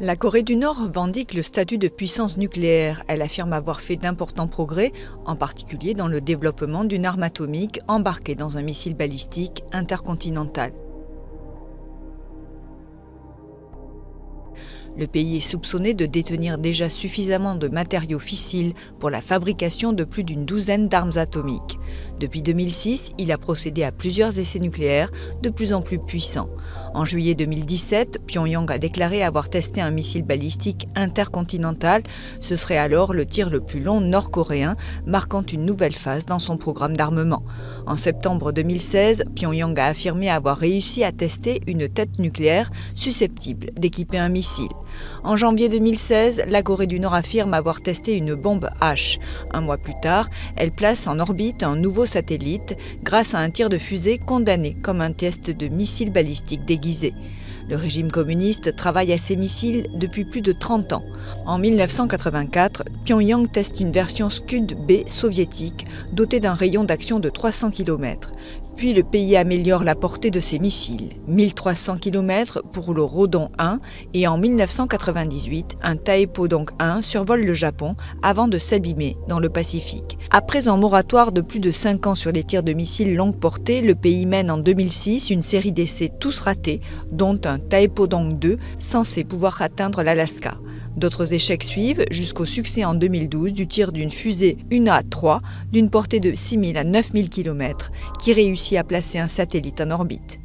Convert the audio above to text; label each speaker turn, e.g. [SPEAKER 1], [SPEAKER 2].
[SPEAKER 1] La Corée du Nord revendique le statut de puissance nucléaire. Elle affirme avoir fait d'importants progrès, en particulier dans le développement d'une arme atomique embarquée dans un missile balistique intercontinental. Le pays est soupçonné de détenir déjà suffisamment de matériaux fissiles pour la fabrication de plus d'une douzaine d'armes atomiques. Depuis 2006, il a procédé à plusieurs essais nucléaires de plus en plus puissants. En juillet 2017, Pyongyang a déclaré avoir testé un missile balistique intercontinental. Ce serait alors le tir le plus long nord-coréen, marquant une nouvelle phase dans son programme d'armement. En septembre 2016, Pyongyang a affirmé avoir réussi à tester une tête nucléaire susceptible d'équiper un missile. En janvier 2016, la Corée du Nord affirme avoir testé une bombe H. Un mois plus tard, elle place en orbite un nouveau satellite grâce à un tir de fusée condamné comme un test de missile balistique déguisé. Le régime communiste travaille à ces missiles depuis plus de 30 ans. En 1984, Pyongyang teste une version Scud-B soviétique dotée d'un rayon d'action de 300 km. Puis le pays améliore la portée de ses missiles, 1300 km pour le Rodong 1, et en 1998, un Taepodong 1 survole le Japon avant de s'abîmer dans le Pacifique. Après un moratoire de plus de 5 ans sur les tirs de missiles longue portée, le pays mène en 2006 une série d'essais tous ratés, dont un Taepodong 2 censé pouvoir atteindre l'Alaska. D'autres échecs suivent jusqu'au succès en 2012 du tir d'une fusée UNA-3 d'une portée de 6000 à 9000 km qui réussit à placer un satellite en orbite.